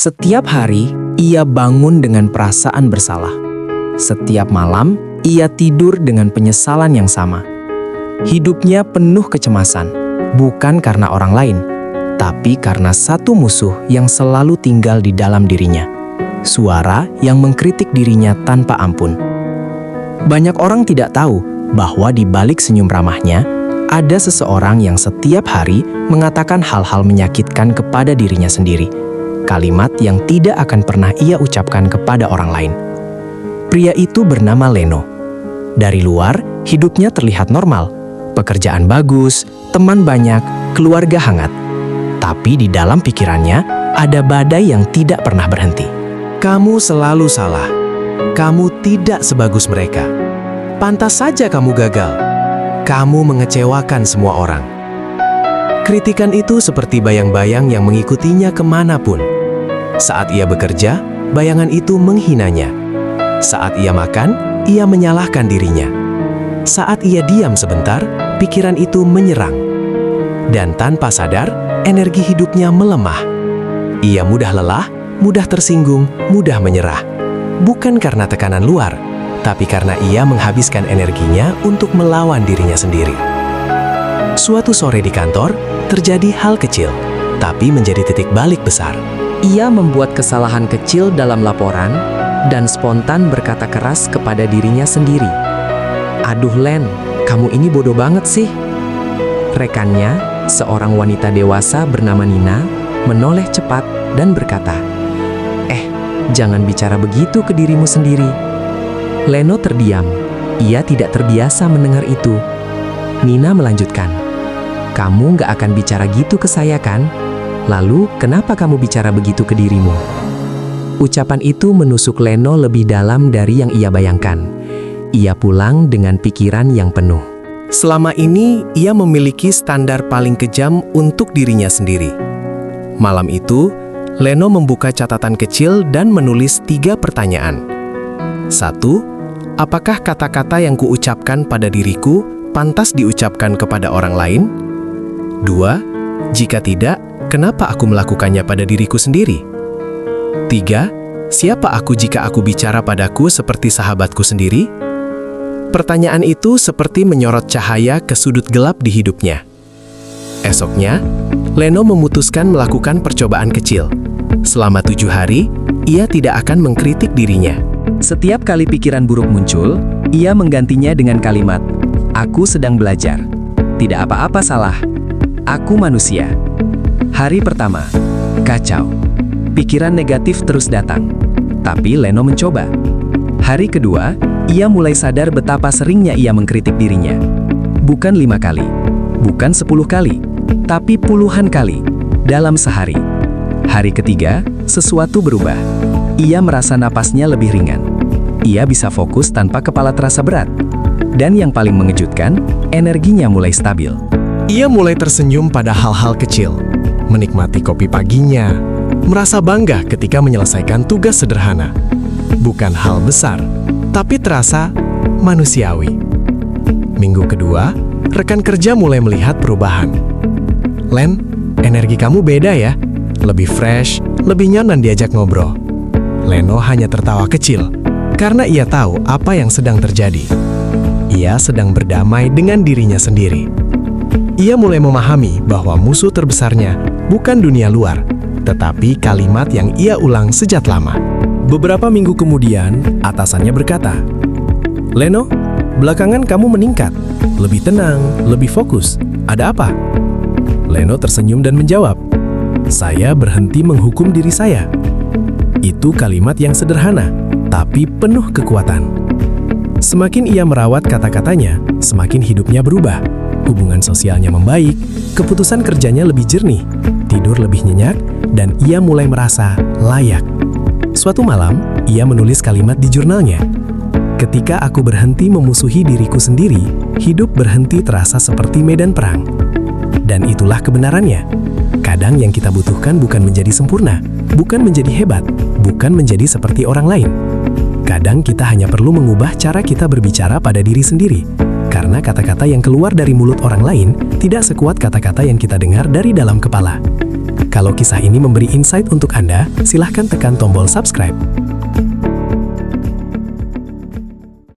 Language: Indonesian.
Setiap hari, ia bangun dengan perasaan bersalah. Setiap malam, ia tidur dengan penyesalan yang sama. Hidupnya penuh kecemasan, bukan karena orang lain, tapi karena satu musuh yang selalu tinggal di dalam dirinya. Suara yang mengkritik dirinya tanpa ampun. Banyak orang tidak tahu bahwa di balik senyum ramahnya, ada seseorang yang setiap hari mengatakan hal-hal menyakitkan kepada dirinya sendiri. Kalimat yang tidak akan pernah ia ucapkan kepada orang lain. Pria itu bernama Leno. Dari luar, hidupnya terlihat normal. Pekerjaan bagus, teman banyak, keluarga hangat. Tapi di dalam pikirannya, ada badai yang tidak pernah berhenti. Kamu selalu salah. Kamu tidak sebagus mereka. Pantas saja kamu gagal. Kamu mengecewakan semua orang. Kritikan itu seperti bayang-bayang yang mengikutinya kemanapun. Saat ia bekerja, bayangan itu menghinanya. Saat ia makan, ia menyalahkan dirinya. Saat ia diam sebentar, pikiran itu menyerang. Dan tanpa sadar, energi hidupnya melemah. Ia mudah lelah, mudah tersinggung, mudah menyerah. Bukan karena tekanan luar, tapi karena ia menghabiskan energinya untuk melawan dirinya sendiri. Suatu sore di kantor, terjadi hal kecil, tapi menjadi titik balik besar. Ia membuat kesalahan kecil dalam laporan dan spontan berkata keras kepada dirinya sendiri. "Aduh Len, kamu ini bodoh banget sih." Rekannya, seorang wanita dewasa bernama Nina, menoleh cepat dan berkata, "Jangan bicara begitu ke dirimu sendiri." Leno terdiam. Ia tidak terbiasa mendengar itu. Nina melanjutkan, "Kamu gak akan bicara gitu ke saya kan? Lalu, kenapa kamu bicara begitu ke dirimu?" Ucapan itu menusuk Leno lebih dalam dari yang ia bayangkan. Ia pulang dengan pikiran yang penuh. Selama ini, ia memiliki standar paling kejam untuk dirinya sendiri. Malam itu, Leno membuka catatan kecil dan menulis 3 pertanyaan. 1. Apakah kata-kata yang kuucapkan pada diriku pantas diucapkan kepada orang lain? 2. Jika tidak, kenapa aku melakukannya pada diriku sendiri? 3. Siapa aku jika aku bicara padaku seperti sahabatku sendiri? Pertanyaan itu seperti menyorot cahaya ke sudut gelap di hidupnya. Esoknya, Leno memutuskan melakukan percobaan kecil. Selama 7 hari, ia tidak akan mengkritik dirinya. Setiap kali pikiran buruk muncul, ia menggantinya dengan kalimat, "Aku sedang belajar. Tidak apa-apa salah. Aku manusia." Hari pertama, kacau. Pikiran negatif terus datang. Tapi Leno mencoba. Hari kedua, ia mulai sadar betapa seringnya ia mengkritik dirinya. Bukan 5 kali, bukan 10 kali, tapi puluhan kali dalam sehari. Hari ketiga, sesuatu berubah. Ia merasa napasnya lebih ringan. Ia bisa fokus tanpa kepala terasa berat. Dan yang paling mengejutkan, energinya mulai stabil. Ia mulai tersenyum pada hal-hal kecil, menikmati kopi paginya, merasa bangga ketika menyelesaikan tugas sederhana. Bukan hal besar, tapi terasa manusiawi. Minggu kedua, rekan kerja mulai melihat perubahan. "Len, energi kamu beda ya. Lebih fresh, lebih nyaman diajak ngobrol." Leno hanya tertawa kecil, karena ia tahu apa yang sedang terjadi. Ia sedang berdamai dengan dirinya sendiri. Ia mulai memahami bahwa musuh terbesarnya bukan dunia luar, tetapi kalimat yang ia ulang sejak lama. Beberapa minggu kemudian, atasannya berkata, "Leno, belakangan kamu meningkat. Lebih tenang, lebih fokus. Ada apa?" Leno tersenyum dan menjawab, "Saya berhenti menghukum diri saya." Itu kalimat yang sederhana, tapi penuh kekuatan. Semakin ia merawat kata-katanya, semakin hidupnya berubah. Hubungan sosialnya membaik, keputusan kerjanya lebih jernih, tidur lebih nyenyak, dan ia mulai merasa layak. Suatu malam, ia menulis kalimat di jurnalnya. "Ketika aku berhenti memusuhi diriku sendiri, hidup berhenti terasa seperti medan perang." Dan itulah kebenarannya. Kadang yang kita butuhkan bukan menjadi sempurna, bukan menjadi hebat, bukan menjadi seperti orang lain. Kadang kita hanya perlu mengubah cara kita berbicara pada diri sendiri, karena kata-kata yang keluar dari mulut orang lain tidak sekuat kata-kata yang kita dengar dari dalam kepala. Kalau kisah ini memberi insight untuk Anda, silahkan tekan tombol subscribe.